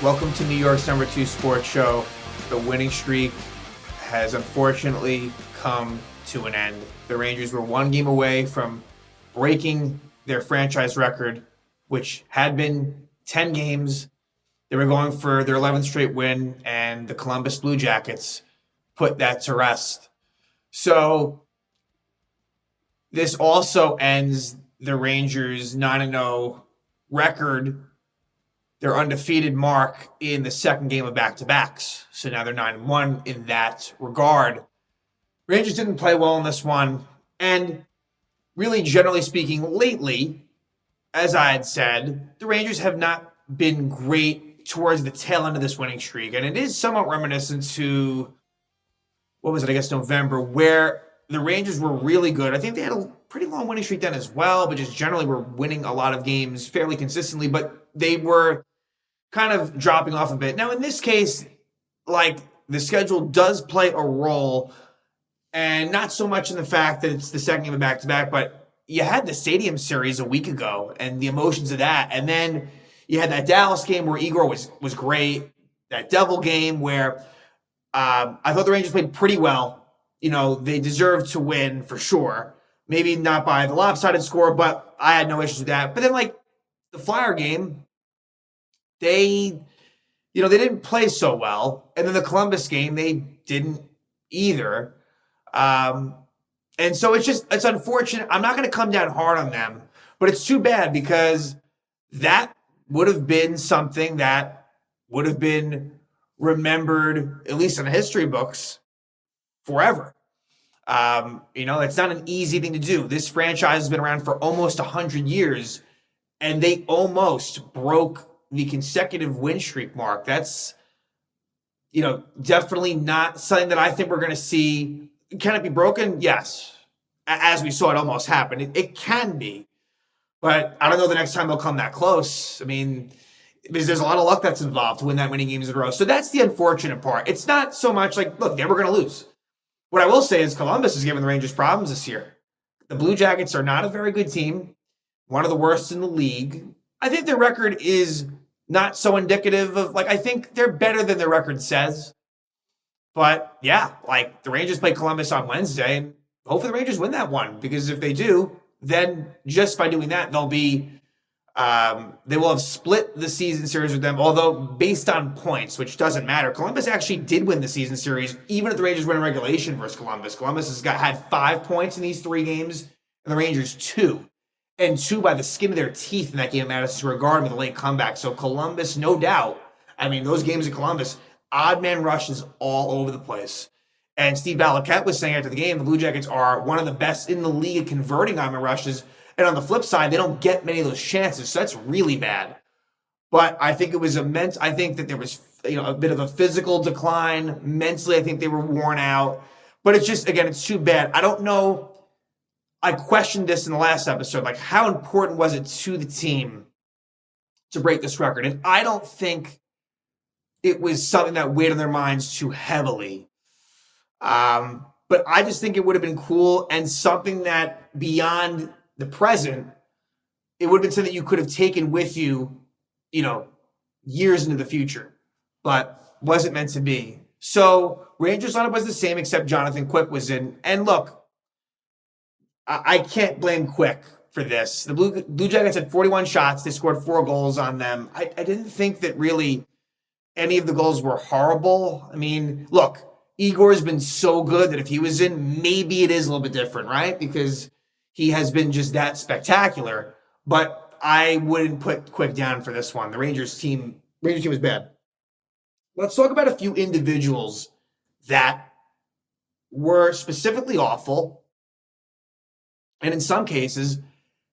Welcome to New York's number 2 sports show. The winning streak has unfortunately come to an end. The Rangers were one game away from breaking their franchise record, which had been 10 games. They were going for their 11th straight win, and the Columbus Blue Jackets put that to rest. So this also ends the Rangers' 9-0 record, their undefeated mark in the second game of back-to-backs. So now they're 9-1 in that regard. Rangers didn't play well in this one. And really, generally speaking, lately, as I had said, the Rangers have not been great towards the tail end of this winning streak. And it is somewhat reminiscent to, November, where the Rangers were really good. I think they had a pretty long winning streak then as well, but just generally were winning a lot of games fairly consistently. But they were kind of dropping off a bit. Now, in this case, the schedule does play a role, and not so much in the fact that it's the second game of back-to-back, but you had the Stadium Series a week ago and the emotions of that. And then you had that Dallas game where Igor was great, that Devil game where I thought the Rangers played pretty well. You know, they deserved to win for sure. Maybe not by the lopsided score, but I had no issues with that. But then, the Flyer game, they didn't play so well. And then the Columbus game, they didn't either. And so it's unfortunate. I'm not going to come down hard on them, but it's too bad because that would have been something that would have been remembered, at least in the history books, forever. It's not an easy thing to do. This franchise has been around for almost 100 years, and they almost broke the consecutive win streak mark. That's, definitely not something that I think we're going to see. Can it be broken? Yes. As we saw it almost happen. It can be. But I don't know the next time they'll come that close. I mean, because there's a lot of luck that's involved to win that many games in a row. So that's the unfortunate part. It's not so much look, they were going to lose. What I will say is Columbus is giving the Rangers problems this year. The Blue Jackets are not a very good team, one of the worst in the league. I think their record is not so indicative of, I think they're better than their record says. But, yeah, the Rangers play Columbus on Wednesday, and hopefully the Rangers win that one, because if they do, then just by doing that, they will have split the season series with them, although based on points, which doesn't matter. Columbus actually did win the season series, even if the Rangers win in regulation versus Columbus. Columbus had 5 points in these 3 games, and the Rangers 2. And 2 by the skin of their teeth in that game at Madison Square Garden with a late comeback. So Columbus, no doubt, those games in Columbus, odd man rushes all over the place. And Steve Valiquette was saying after the game, the Blue Jackets are one of the best in the league at converting odd man rushes. And on the flip side, they don't get many of those chances. So that's really bad. But I think it was immense. I think that there was a bit of a physical decline. Mentally, I think they were worn out. But it's just, again, it's too bad. I don't know. I questioned this in the last episode. How important was it to the team to break this record? And I don't think it was something that weighed on their minds too heavily. But I just think it would have been cool and something that beyond the present, it would have been something you could have taken with you, years into the future, but wasn't meant to be. So Rangers lineup was the same, except Jonathan Quick was in. And look, I can't blame Quick for this. The Blue Jackets had 41 shots. They scored 4 goals on them. I didn't think that really any of the goals were horrible. Look, Igor's been so good that if he was in, maybe it is a little bit different, right? Because he has been just that spectacular. But I wouldn't put Quick down for this one. The Rangers team was bad. Let's talk about a few individuals that were specifically awful, and in some cases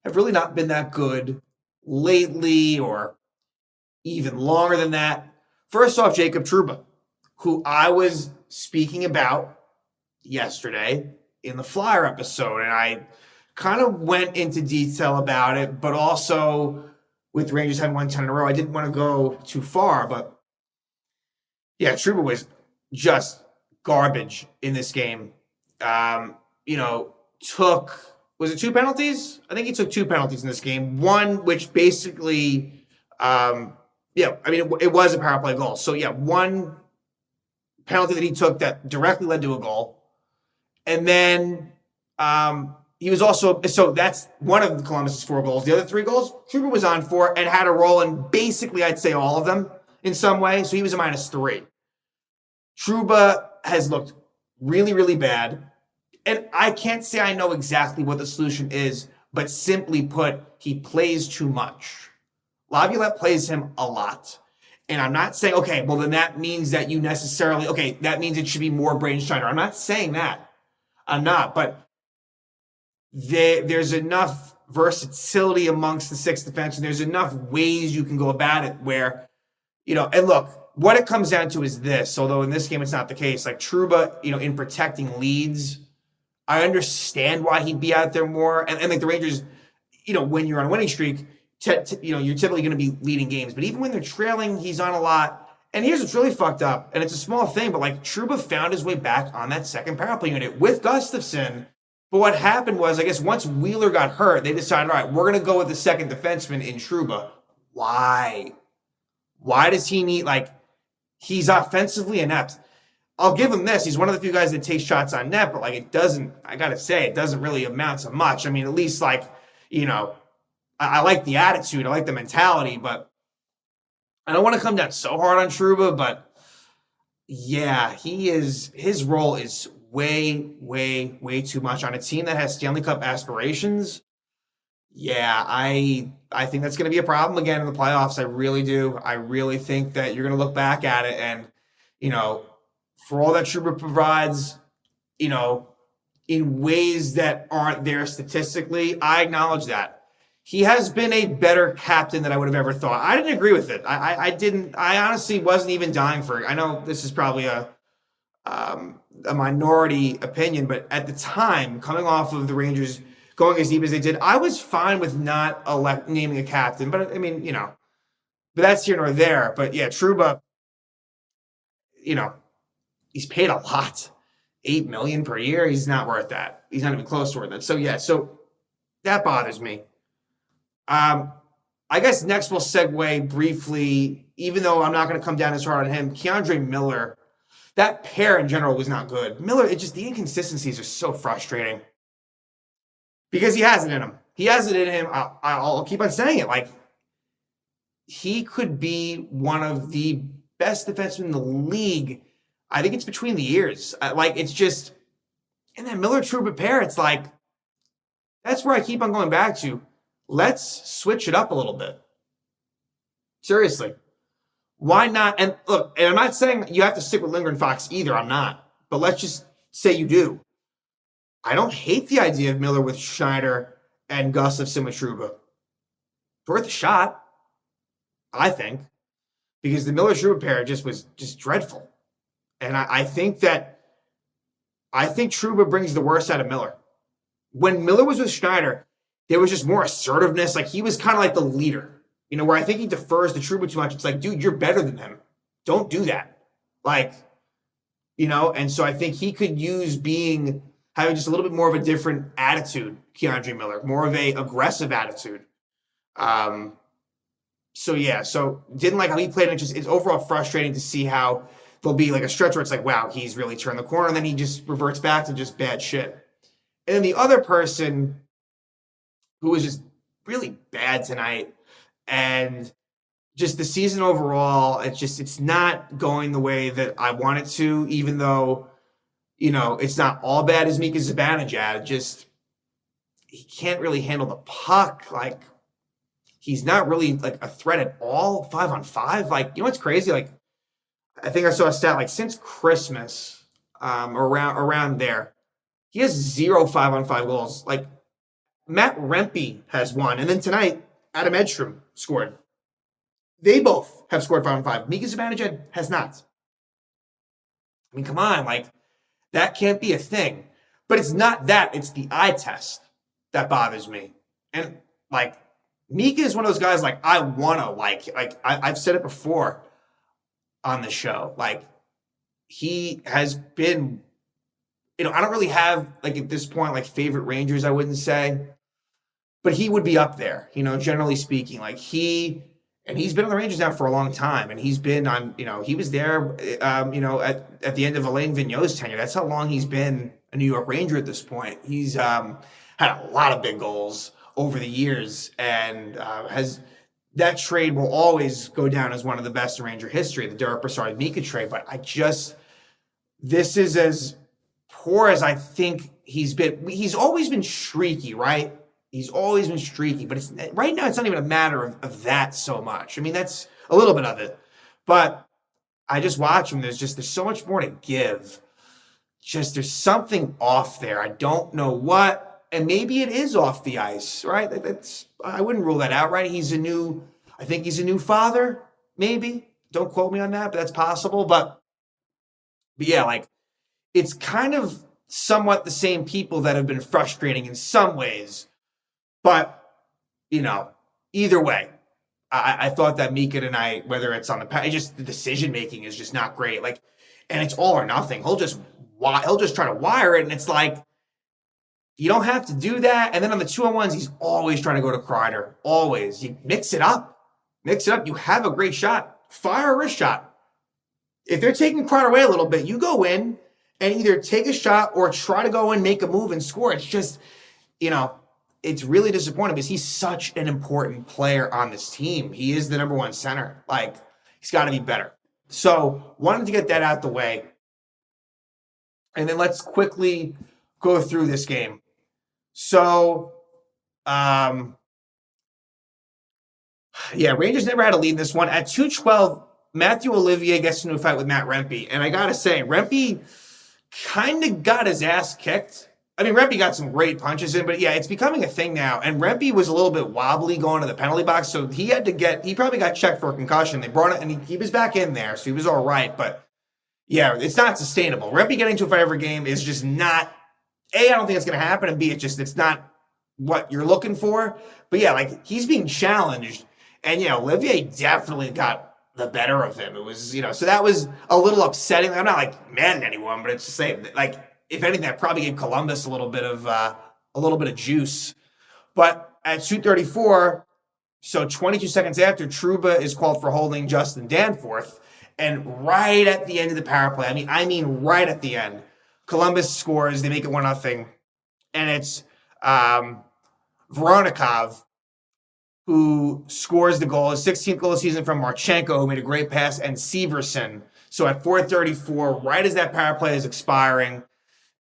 have really not been that good lately or even longer than that. First off, Jacob Trouba, who I was speaking about yesterday in the Flyer episode, and I kind of went into detail about it, but also with the Rangers having won 10 in a row, I didn't want to go too far, but yeah, Trouba was just garbage in this game. Was it 2 penalties? I think he took 2 penalties in this game. One, which basically Yeah, I mean, it was a power play goal. So yeah, one penalty that he took that directly led to a goal. And then he was also, so that's one of Columbus's 4 goals. The other 3 goals, Trouba was on for and had a role in basically, I'd say, all of them in some way. So he was a -3. Trouba has looked really, really bad. And I can't say I know exactly what the solution is, but simply put, he plays too much. Laviolette plays him a lot. And I'm not saying, okay, well, then that means that you necessarily, okay, that means it should be more Braden Schneider. I'm not saying that. I'm not. But there's enough versatility amongst the 6 defensemen. There's enough ways you can go about it where, and look, what it comes down to is this, although in this game it's not the case. Like Trouba, in protecting leads, I understand why he'd be out there more. And like the Rangers, when you're on a winning streak, you're typically going to be leading games. But even when they're trailing, he's on a lot. And here's what's really fucked up, and it's a small thing, but like Trouba found his way back on that second power play unit with Gustafsson. But what happened was, I guess once Wheeler got hurt, they decided, all right, we're going to go with the second defenseman in Trouba. Why? Why does he need, he's offensively inept. I'll give him this. He's one of the few guys that takes shots on net, but it doesn't, I got to say, it doesn't really amount to much. I mean, at least I like the attitude. I like the mentality, but I don't want to come down so hard on Trouba, but yeah, his role is way, way, way too much on a team that has Stanley Cup aspirations. Yeah, I think that's going to be a problem again in the playoffs. I really do. I really think that you're going to look back at it and, for all that Trouba provides, in ways that aren't there statistically, I acknowledge that. He has been a better captain than I would have ever thought. I didn't agree with it. I honestly wasn't even dying for it. I know this is probably a minority opinion, but at the time, coming off of the Rangers going as deep as they did, I was fine with not naming a captain. But I mean, but that's here nor there. But yeah, Trouba, he's paid a lot, $8 million per year. He's not worth that. He's not even close to worth that. So yeah, so that bothers me. I guess next we'll segue briefly, even though I'm not going to come down as hard on him, K'Andre Miller. That pair in general was not good. Miller, the inconsistencies are so frustrating. Because he has it in him. He has it in him. I'll keep on saying it. He could be one of the best defensemen in the league. I think it's between the ears. It's just, in that Miller-Trouba pair, it's that's where I keep on going back to. Let's switch it up a little bit. Seriously. Why not? And look, and I'm not saying you have to stick with Lindgren Fox either. I'm not. But let's just say you do. I don't hate the idea of Miller with Schneider and Gustafsson with Trouba. It's worth a shot, I think. Because the Miller-Trouba pair was just dreadful. And I think Trouba brings the worst out of Miller. When Miller was with Schneider, there was just more assertiveness. He was kind of like the leader, where I think he defers to Trouba too much. It's dude, you're better than him. Don't do that. And so I think he could use having just a little bit more of a different attitude, K'Andre Miller, more of a aggressive attitude. So didn't like how he played. And it's overall frustrating to see how there'll be a stretch where it's wow, he's really turned the corner. And then he just reverts back to just bad shit. And then the other person who was just really bad tonight, and just the season overall, it's not going the way that I want it to, even though, it's not all bad as Mika Zibanejad. He can't really handle the puck. He's not really a threat at all, 5-on-5. What's crazy? I think I saw a stat, since Christmas, around there, he has 0 5-on-5 goals. Matt Rempe has one. And then tonight, Adam Edstrom scored. They both have scored 5-on-5. Mika Zibanejad has not. I mean, come on. That can't be a thing. But it's not that. It's the eye test that bothers me. And, Mika is one of those guys, I want to, I've said it before on the show. He has been, I don't really have, at this point, favorite Rangers, I wouldn't say. But he would be up there, generally speaking. He And he's been on the Rangers now for a long time, and he's been on, he was there, at the end of Alain Vigneault's tenure. That's how long he's been a New York Ranger at this point. He's had a lot of big goals over the years, and has that trade will always go down as one of the best in Ranger history, the Derek Brassard Mika trade. But this is as poor as I think he's been. He's always been streaky, right? He's always been streaky, but right now it's not even a matter of that so much. I mean, that's a little bit of it, but I just watch him. There's so much more to give. Just there's something off there. I don't know what, and maybe it is off the ice, right? I wouldn't rule that out, right? I think he's a new father, maybe. Don't quote me on that, but that's possible. But yeah, like it's kind of somewhat the same people that have been frustrating in some ways. But, either way, I thought that Mika tonight, whether it's on the decision making is just not great. Like, and it's all or nothing. He'll just try to wire it, and it's like you don't have to do that. And then on the 2-on-1s, he's always trying to go to Kreider. Always. You mix it up. You have a great shot. Fire a wrist shot. If they're taking Kreider away a little bit, you go in and either take a shot or try to go in, make a move, and score. It's just, it's really disappointing because he's such an important player on this team. He is the number one center. Like, he's got to be better. So, wanted to get that out the way. And then let's quickly go through this game. So, Rangers never had a lead in this one. At 2:12, Matthew Olivier gets into a fight with Matt Rempe. And I got to say, Rempe kind of got his ass kicked. I mean, Rempe got some great punches in, but yeah, it's becoming a thing now. And Rempe was a little bit wobbly going to the penalty box, so he probably got checked for a concussion. They brought it, and he was back in there, so he was all right. But yeah, it's not sustainable. Rempe getting to a fight every game is just not, A, I don't think it's going to happen, and B, it's not what you're looking for. But yeah, like, he's being challenged, and Olivier definitely got the better of him. It was, so that was a little upsetting. I'm not like mad at anyone, but it's the same. Like, if anything, that probably gave Columbus a little bit of juice. But at 2:34, so 22 seconds after, Trouba is called for holding Justin Danforth, and right at the end of the power play, I mean right at the end, Columbus scores. They make it 1-0, and it's Voronkov who scores the goal, his 16th goal of the season from Marchenko, who made a great pass, and Severson. So at 4:34, right as that power play is expiring.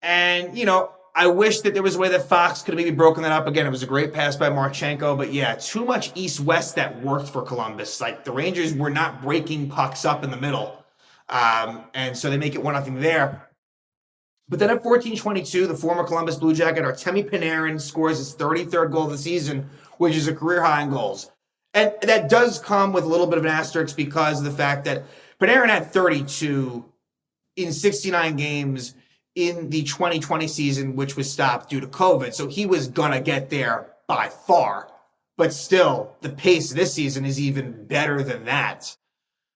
And, I wish that there was a way that Fox could have maybe broken that up. Again, it was a great pass by Marchenko, but yeah, too much east-west that worked for Columbus. Like, the Rangers were not breaking pucks up in the middle. And so they make it 1-0 there. But then at 14:22, the former Columbus Blue Jacket, Artemi Panarin, scores his 33rd goal of the season, which is a career high in goals. And that does come with a little bit of an asterisk because of the fact that Panarin had 32 in 69 games in the 2020 season, which was stopped due to COVID. So he was going to get there by far. But still, the pace of this season is even better than that.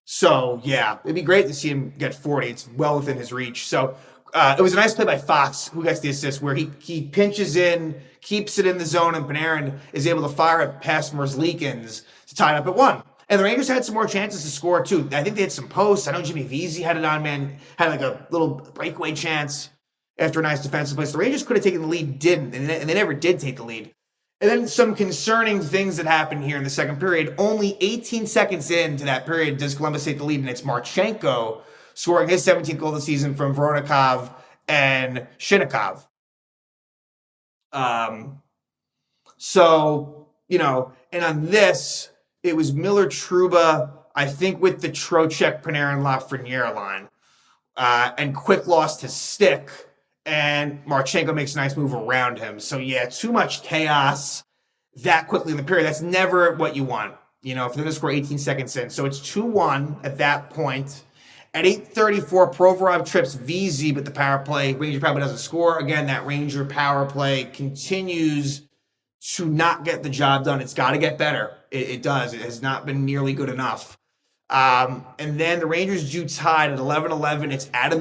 So, yeah, it'd be great to see him get 40. It's well within his reach. So, it was a nice play by Fox, who gets the assist, where he pinches in, keeps it in the zone, and Panarin is able to fire it past Merzlikins to tie it up at 1. And the Rangers had some more chances to score, too. I think they had some posts. I know Jimmy Vesey had it on, man. Had like a little breakaway chance after a nice defensive play. So the Rangers could have taken the lead, didn't. And they never did take the lead. And then some concerning things that happened here in the second period. Only 18 seconds into that period does Columbus take the lead, and it's Marchenko scoring his 17th goal of the season from Voronkov and Shinnikov. And on this, it was Miller Trouba, I think, with the Trocheck, Panarin, Lafreniere line. And Quick lost his stick, and Marchenko makes a nice move around him. So, yeah, too much chaos that quickly in the period. That's never what you want, for them to score 18 seconds in. So it's 2-1 at that point. At 8:34, Provorov trips Vesey, but the power play, Ranger probably doesn't score. Again, that Ranger power play continues to not get the job done. It's got to get better. It does. It has not been nearly good enough. And then the Rangers do tied at 11-11. It's Adam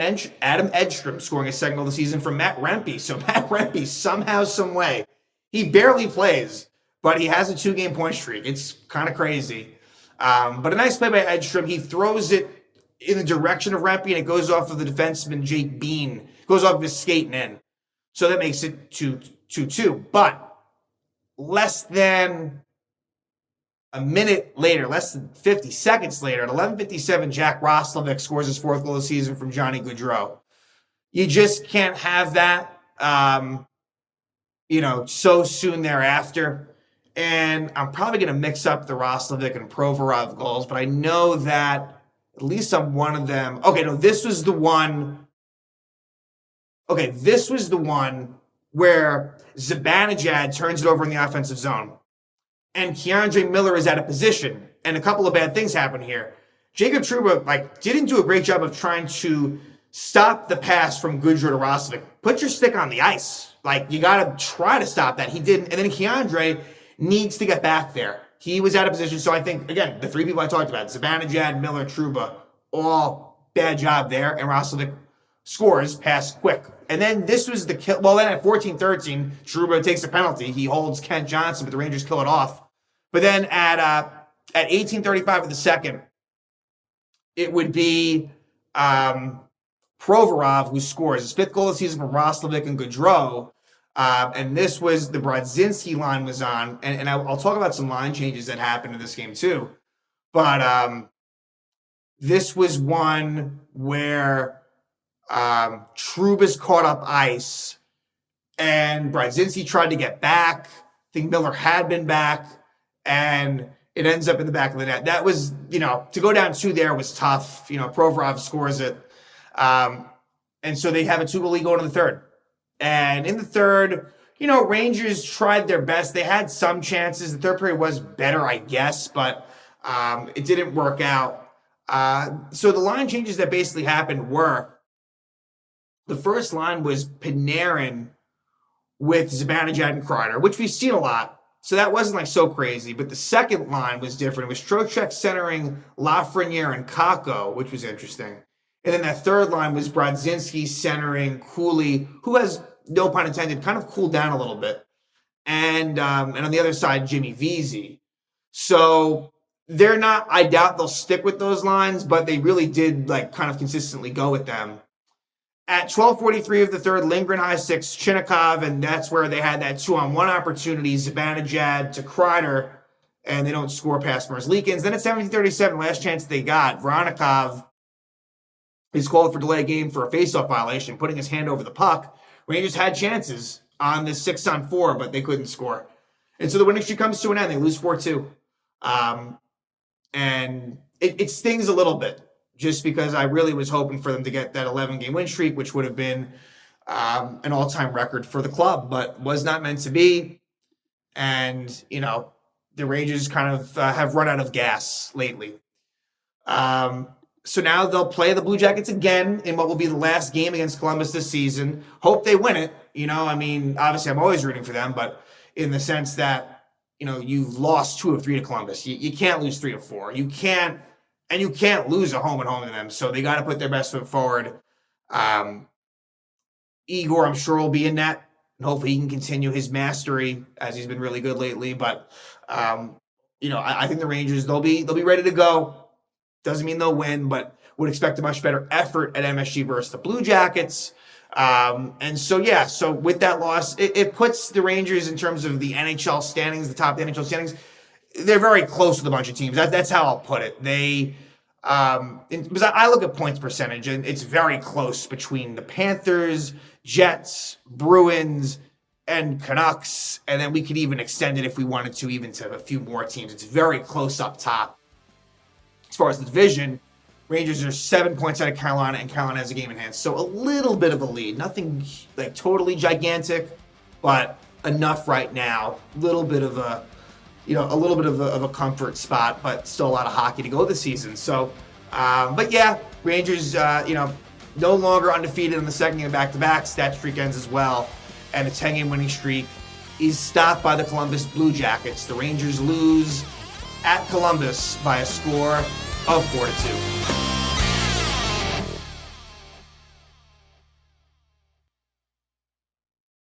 Edstrom scoring his second goal of the season from Matt Rempe. So Matt Rempe, somehow, some way, he barely plays, but he has a 2-game point streak. It's kind of crazy. But a nice play by Edstrom. He throws it in the direction of Rempe, and it goes off of the defenseman Jake Bean. Goes off of his skating in. So that makes it 2-2. But less than a minute later, less than 50 seconds later, at 11:57, Jack Roslovic scores his 4th goal of the season from Johnny Gaudreau. You just can't have that, so soon thereafter. And I'm probably going to mix up the Roslovic and Provorov goals, but I know that at least on one of them. Okay, no, this was the one. Okay, this was the one where Zibanejad turns it over in the offensive zone. And K'Andre Miller is out of position. And a couple of bad things happen here. Jacob Trouba, didn't do a great job of trying to stop the pass from Gaudreau to Roslovic. Put your stick on the ice. You got to try to stop that. He didn't. And then K'Andre needs to get back there. He was out of position. So I think, again, the 3 people I talked about, Zibanejad, Miller, Trouba, all bad job there. And Roslovic scores, pass quick. And then this was the kill. Well, then at 14-13, Trouba takes a penalty. He holds Kent Johnson, but the Rangers kill it off. But then at 18:35 of the second, it would be Provorov who scores his 5th goal of the season from Roslovic and Gaudreau. And this was the Brodzinski line was on. And I'll talk about some line changes that happened in this game too. But this was one where Trouba's caught up ice and Brodzinski tried to get back. I think Miller had been back and it ends up in the back of the net. That was, to go down 2 there was tough. Provorov scores it. And so they have a 2-goal lead going to the third. And in the third, Rangers tried their best. They had some chances. The third period was better, I guess, but it didn't work out. So the line changes that basically happened were, the first line was Panarin with Zibanejad and Kreider, which we've seen a lot. So that wasn't so crazy. But the second line was different. It was Trocheck centering Lafreniere and Kakko, which was interesting. And then that third line was Brodzinski centering Cooley, who has, no pun intended, kind of cooled down a little bit. And on the other side, Jimmy Vesey. So they're not, I doubt they'll stick with those lines, but they really did kind of consistently go with them. At 12:43 of the third, Lindgren high six Chinnikov, and that's where they had that 2-on-1 opportunity, Zibanejad to Kreider, and they don't score past Merzlikins. Then at 17:37, last chance they got, Voronikov is called for delay game for a faceoff violation, putting his hand over the puck. Rangers had chances on this 6-on-4, but they couldn't score. And so the winning streak comes to an end. They lose 4-2. And it stings a little bit, just because I really was hoping for them to get that 11-game win streak, which would have been an all-time record for the club, but was not meant to be. And, the Rangers kind of have run out of gas lately. So now they'll play the Blue Jackets again in what will be the last game against Columbus this season. Hope they win it. Obviously I'm always rooting for them, but in the sense that, you've lost 2 of 3 to Columbus. You can't lose 3 of 4. You can't lose a home and home to them. So they got to put their best foot forward. Igor, I'm sure, will be in net, and hopefully he can continue his mastery as he's been really good lately. But, I think the Rangers, they'll be ready to go. Doesn't mean they'll win, but would expect a much better effort at MSG versus the Blue Jackets. So with that loss, it puts the Rangers in terms of the NHL standings, the top of the NHL standings. They're very close with a bunch of teams. That's how I'll put it. Because I look at points percentage, and it's very close between the Panthers, Jets, Bruins, and Canucks. And then we could even extend it if we wanted to, even to a few more teams. It's very close up top. As far as the division, Rangers are 7 points out of Carolina, and Carolina has a game in hand. So a little bit of a lead. Nothing totally gigantic, but enough right now. A little bit of a comfort spot, but still a lot of hockey to go this season. So, Rangers, no longer undefeated in the second game back-to-backs. That streak ends as well, and the 10-game winning streak is stopped by the Columbus Blue Jackets. The Rangers lose at Columbus by a score of 4-2.